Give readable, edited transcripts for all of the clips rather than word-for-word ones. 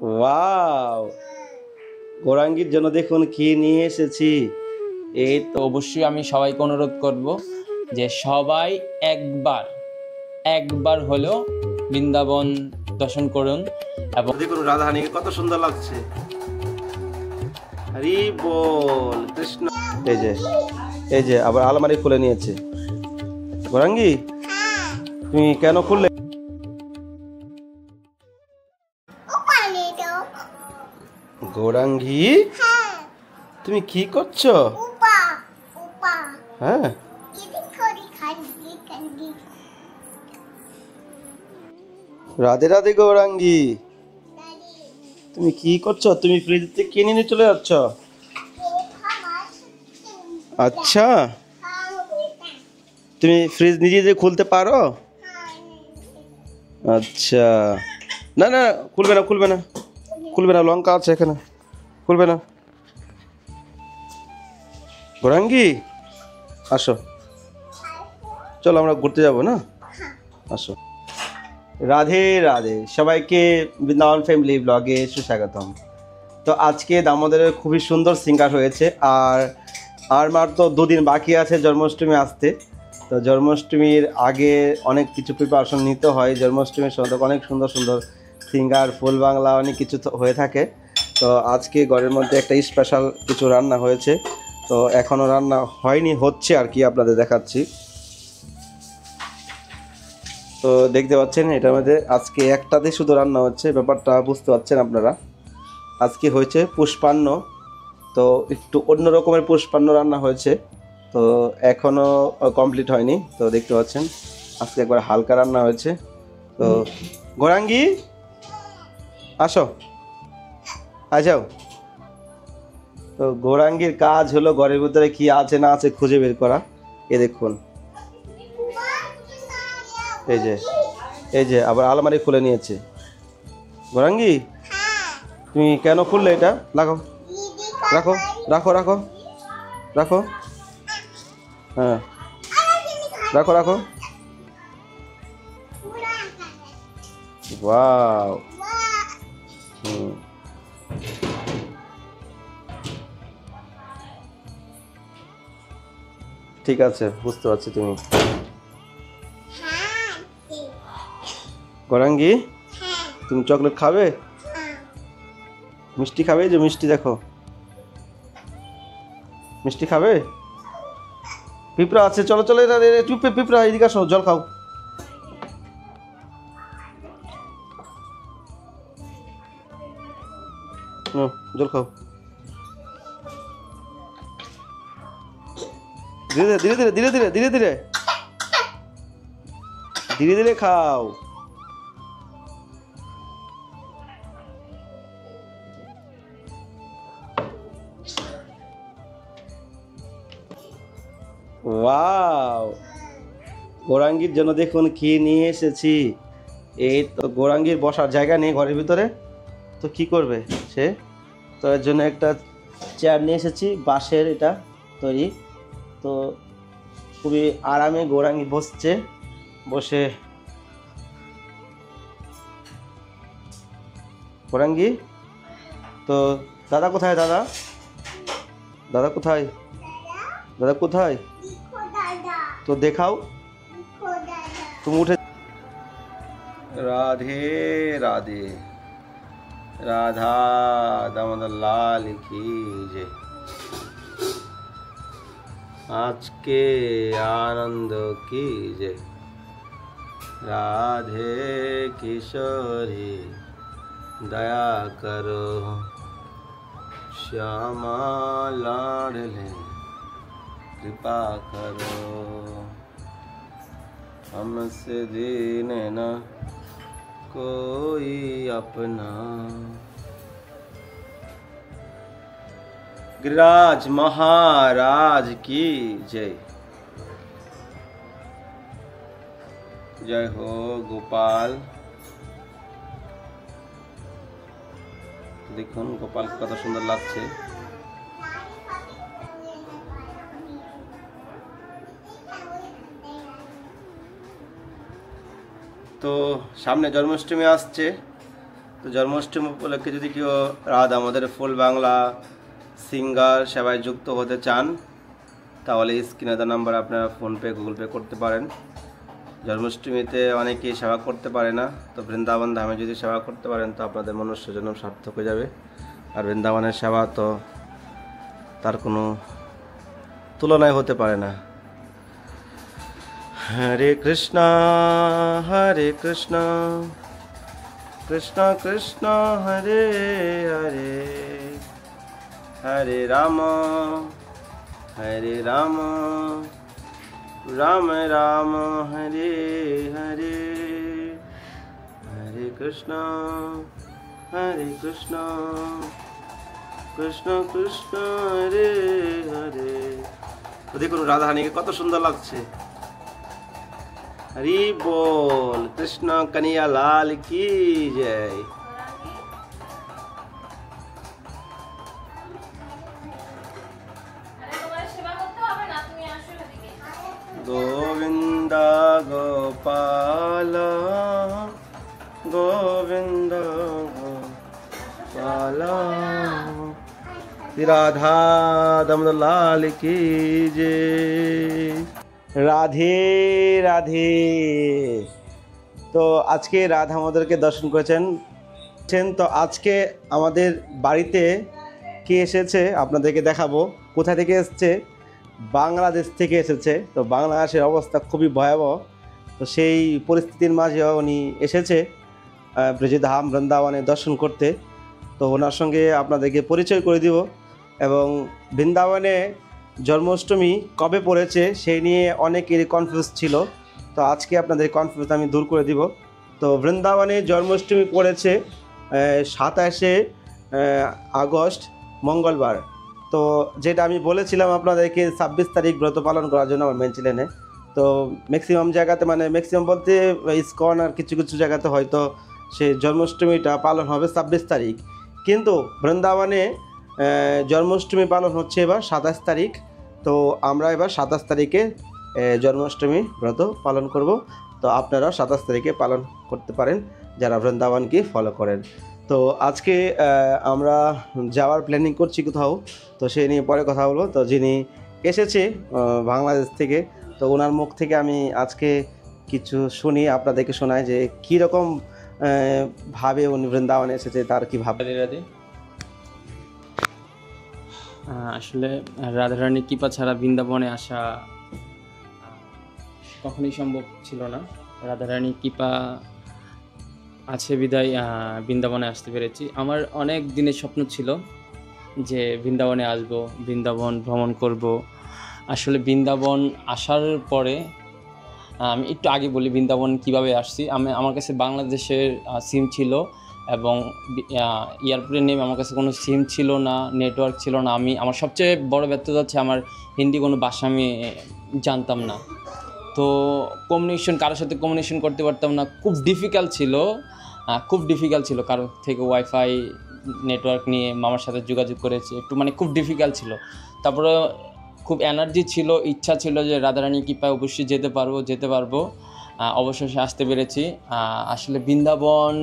Wow, গৌরাঙ্গীর জন্য দেখুন কি নিয়ে এসেছি। এই তো অবশ্যই আমি সবাইকে অনুরোধ করব যে সবাই একবার একবার হলেও বৃন্দাবন দর্শন করুন। এবং দেখুন রাধারানীকে কত সুন্দর লাগছে। হরি বল কৃষ্ণ। এই যে আবার আলমারি খুলে নিয়েছে। গৌরাঙ্গী, তুমি কেন খুললে? গৌরাঙ্গী, তুমি কি করছো? হ্যাঁ, রাধে রাধে গৌরাঙ্গী, তুমি কি করছো? তুমি ফ্রিজ থেকে কিনে নিয়ে চলে যাচ্ছ? আচ্ছা, তুমি ফ্রিজ নিজে যে খুলতে পারো? আচ্ছা, না না, খুলবে না খুলবে না খুলবে না, লঙ্কা আছে এখানে, খুলবে না। গৌরাঙ্গী, আসো, চলো আমরা ঘুরতে যাব না, আসো। রাধে রাধে, সবাইকে বৃন্দাবন ফ্যামিলি ব্লগে সুস্বাগতম। তো আজকে দামোদরের খুবই সুন্দর সিঙ্গার হয়েছে, আর মাত্র দুদিন বাকি আছে জন্মাষ্টমী আসতে। তো জন্মাষ্টমীর আগে অনেক কিছু প্রিপারেশন নিতে হয়। জন্মাষ্টমীর সময় অনেক সুন্দর সুন্দর সিঙ্গার, ফুল বাংলা অনেক কিছু হয়ে থাকে। তো আজকে ঘরের মধ্যে একটা স্পেশাল কিছু রান্না হয়েছে। তো এখনও রান্না হয়নি, হচ্ছে আর কি, আপনাদের দেখাচ্ছি। তো দেখতে পাচ্ছেন এটার মধ্যে আজকে একটাতে শুধু রান্না হচ্ছে, ব্যাপারটা বুঝতে পারছেন আপনারা। আজকে হয়েছে পুষ্পান্ন, তো একটু অন্য রকমের পুষ্পান্ন রান্না হয়েছে, তো এখনও কমপ্লিট হয়নি। তো দেখতে পাচ্ছেন আজকে একবার হালকা রান্না হয়েছে। তো গৌরাঙ্গী, আসো, যাও। তো গৌরাঙ্গীর কাজ হলো ঘরের ভিতরে কি আছে না আছে খুঁজে বের করা। এ দেখুন, এই যে আবার আলমারি খুলে নিয়েছে। গৌরাঙ্গী, তুমি কেন খুললে এটা? রাখো রাখো রাখো রাখো রাখো, হ্যাঁ রাখো রাখো। ওয়াও, ঠিক আছে, বুঝতে পারছি। তুমি গৌরাঙ্গী, তুমি চকলেট খাবে? মিষ্টি খাবে? যে মিষ্টি দেখো, মিষ্টি খাবে? পিঁপড়া আছে, চলো চলো, চুপে পিঁপড়া, এদিকে আসো, জল খাও। জল খাও, ধীরে ধীরে ধীরে ধীরে ধীরে ধীরে ধীরে ধীরে ধীরে খাও। ওয়াও, গৌরাঙ্গীর জন্য দেখুন কি নিয়ে এসেছি। এই তো গৌরাঙ্গীর বসার জায়গা নেই ঘরের ভিতরে, তো কি করবে সে? তো এর জন্য একটা চেয়ার নিয়ে এসেছি, বাঁশের এটা তৈরি। তো খুবই আরামে গৌরাঙ্গী বসছে, বসে। গৌরাঙ্গী, তো দাদা কোথায়? দাদা দাদা কোথায়? দাদা কোথায়? তো দেখাও, তুমি উঠে। রাধে রাধে, রাধা দামোদর লাল কি যে, আজকে আনন্দ কি যে। রাধে কিশোরী দয়া করো, श्यामा लाडले कृपा करो, हमसे दीन न कोई अपना। गिरिराज महाराज की जय। जय हो गोपाल। দেখুন গোপাল কত সুন্দর লাগছে। তো সামনে জন্মাষ্টমী আসছে, তো জন্মাষ্টমী উপলক্ষে যদি কেউ রাধা আমাদের ফুল বাংলা সিঙ্গার সেবায় যুক্ত হতে চান তাহলে স্ক্রিনে দেওয়া নাম্বার আপনারা ফোনপে গুগল পে করতে পারেন। জন্মাষ্টমীতে অনেকেই সেবা করতে পারে না, তো বৃন্দাবন ধামে যদি সেবা করতে পারেন তো আপনাদের মনুষ্য জন্ম সার্থক হয়ে যাবে। আর বৃন্দাবনের সেবা তো তার কোনো তুলনায় হতে পারে না। হরে কৃষ্ণ কৃষ্ণ কৃষ্ণ হরে হরে, হরে রাম রাম রাম হরে হরে, হরে কৃষ্ণ কৃষ্ণ কৃষ্ণ হরে হরে। তো দেখুন রাধারানীকে কত সুন্দর লাগছে। হরি बोल, कृष्ण कन्हैया लाल की जय। गोविंद गोपाल गोविंद गोपाल, राधा दामोदर लाल की जय। রাধে রাধে। তো আজকে রাধা আমাদেরকে দর্শন করেছেন। তো আজকে আমাদের বাড়িতে কে এসেছে আপনাদেরকে দেখাবো। কোথা থেকে এসেছে? বাংলাদেশ থেকে এসেছে। তো বাংলাদেশের অবস্থা খুবই ভয়াবহ। তো সেই পরিস্থিতির মাঝে উনি এসেছে ব্রজধাম বৃন্দাবনে দর্শন করতে। তো ওনার সঙ্গে আপনাদেরকে পরিচয় করে দিব এবং বৃন্দাবনে জন্মাষ্টমী কবে পড়েছে সেই নিয়ে অনেকেরই কনফিউজ ছিল। তো আজকে আপনাদের কনফিউজ আমি দূর করে দিব। তো বৃন্দাবনে জন্মাষ্টমী পড়েছে 27শে আগস্ট মঙ্গলবার। তো যেটা আমি বলেছিলাম আপনাদেরকে 26 তারিখ ব্রত পালন করার জন্য আমার মেন চ্যানেলে। তো ম্যাক্সিমাম জায়গাতে মানে ম্যাক্সিমাম বলতে ইসকন আর কিছু কিছু জায়গাতে হয়তো সে জন্মাষ্টমীটা পালন হবে 26 তারিখ, কিন্তু বৃন্দাবনে জন্মাষ্টমী পালন হচ্ছে এবার 27 তারিখ। তো আমরা এবার 27 তারিখে জন্মাষ্টমী ব্রত পালন করব। তো আপনারাও 27 তারিখে পালন করতে পারেন যারা বৃন্দাবনকে ফলো করেন। তো আজকে আমরা যাওয়ার প্ল্যানিং করছি কোথাও, তো সেই নিয়ে পরে কথা বলবো। তো যিনি এসেছে বাংলাদেশ থেকে, তো ওনার মুখ থেকে আমি আজকে কিছু শুনি, আপনাদেরকে শোনাই যে কীরকম ভাবে উনি বৃন্দাবনে এসেছে, তার কী ভাব। রাধে। আসলে রাধারানীর কৃপা ছাড়া বৃন্দাবনে আসা কখনোই সম্ভব ছিল না। রাধারানীর কৃপা আছে বিদায় বৃন্দাবনে আসতে পেরেছি। আমার অনেক দিনের স্বপ্ন ছিল যে বৃন্দাবনে আসব, বৃন্দাবন ভ্রমণ করব। আসলে বৃন্দাবন আসার পরে আমি একটু আগে বলি বৃন্দাবন কিভাবে আসছি। আমার কাছে বাংলাদেশের সিম ছিল এবং এয়ারপোর্টে নেমে আমার কাছে কোনো সিম ছিল না, নেটওয়ার্ক ছিল না। আমার সবচেয়ে বড় ব্যর্থতা হচ্ছে আমার হিন্দি কোনো ভাষা আমি জানতাম না। তো কারোর সাথে কমিউনিকেশন করতে পারতাম না, খুব ডিফিকাল্ট ছিল। কারো থেকে ওয়াইফাই নেটওয়ার্ক নিয়ে মামার সাথে যোগাযোগ করেছি, একটু খুব ডিফিকাল্ট ছিল। তারপরে খুব এনার্জি ছিল, ইচ্ছা ছিল যে রাধারানী কৃপায় অবশ্যই যেতে পারবো। অবশেষে আসতে পেরেছি। আসলে বৃন্দাবন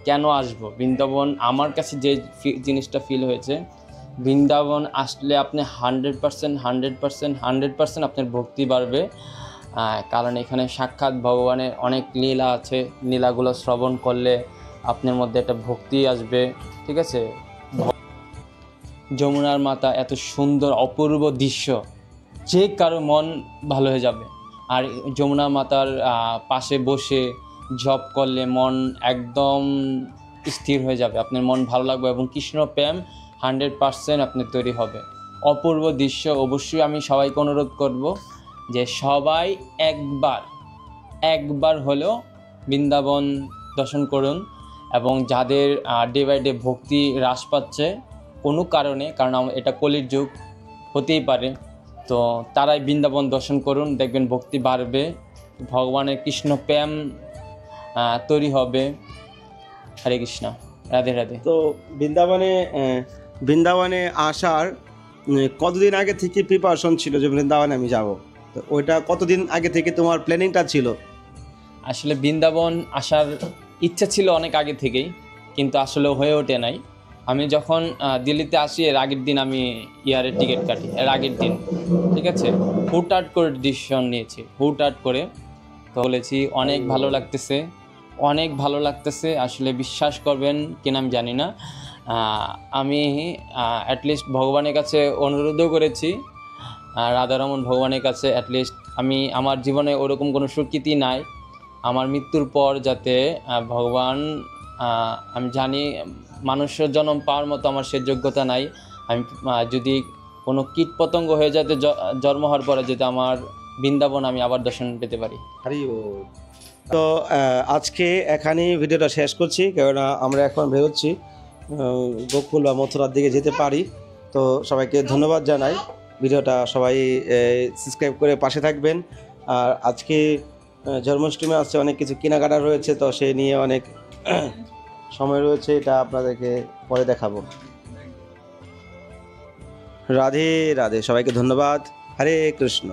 কেন আসবো, বৃন্দাবন আমার কাছে যে জিনিসটা ফিল হয়েছে, বৃন্দাবন আসলে আপনি 100% আপনার ভক্তি বাড়বে। কারণ এখানে সাক্ষাৎ ভগবানের অনেক লীলা আছে, লীলাগুলো শ্রবণ করলে আপনার মধ্যে একটা ভক্তি আসবে। ঠিক আছে, যমুনার মাতা এত সুন্দর অপূর্ব দৃশ্য, যে কারো মন ভালো হয়ে যাবে। আর যমুনা মাতার পাশে বসে জপ করলে মন একদম স্থির হয়ে যাবে, আপনার মন ভালো লাগবে এবং কৃষ্ণ প্রেম 100% আপনার তৈরি হবে। অপূর্ব দৃশ্য। অবশ্যই আমি সবাইকে অনুরোধ করব যে সবাই একবার হলেও বৃন্দাবন দর্শন করুন। এবং যাদের ডে বাই ডে ভক্তি হ্রাস পাচ্ছে কোনো কারণে, কারণ এটা কলির যুগ হতেই পারে, তো তারাই বৃন্দাবন দর্শন করুন, দেখবেন ভক্তি বাড়বে, ভগবানের কৃষ্ণ প্রেম তৈরি হবে। হরে কৃষ্ণ, রাধে রাধে। তো বৃন্দাবনে আসার কতদিন আগে থেকে প্রিপারেশন ছিল যে বৃন্দাবনে আমি যাব? তো ওইটা কতদিন আগে থেকে তোমার প্ল্যানিংটা ছিল? আসলে বৃন্দাবন আসার ইচ্ছা ছিল অনেক আগে থেকেই, কিন্তু আসলে হয়ে ওঠে নাই। আমি যখন দিল্লিতে আসি এর আগের দিন আমি এয়ারের টিকিট কাটি, এর আগের দিন, ঠিক আছে। হুটহাট করে ডিসিশন নিয়েছি, হুটহাট করে। তো বলেছি অনেক ভালো লাগতেছে, অনেক ভালো লাগতেছে। আসলে বিশ্বাস করবেন কিনা আমি জানি না, আমি অ্যাটলিস্ট ভগবানের কাছে অনুরোধও করেছি, রাধারমন ভগবানের কাছে অ্যাটলিস্ট আমি আমার জীবনে ওরকম কোনো স্বীকৃতি নাই আমার মৃত্যুর পর যাতে ভগবান, আমি জানি মানুষের জন্ম পাওয়ার মতো আমার সে যোগ্যতা নাই। আমি যদি কোনো কীট পতঙ্গ হয়ে যাতে জন্ম হওয়ার পরে যদি আমার বৃন্দাবন আমি আবার দর্শন পেতে পারি। হরি বল। তো আজকে এখানেই ভিডিওটা শেষ করছি, কেননা আমরা এখন বেরোচ্ছি গোকুল বা মথুরার দিকে যেতে পারি। তো সবাইকে ধন্যবাদ জানাই, ভিডিওটা সবাই সাবস্ক্রাইব করে পাশে থাকবেন। আর আজকে জন্মাষ্টমী আসছে, অনেক কিছু কেনাকাটা রয়েছে, তো সেই নিয়ে অনেক সময় রয়েছে, এটা আপনাদেরকে পরে দেখাবো। রাধে রাধে, সবাইকে ধন্যবাদ। হরে কৃষ্ণ।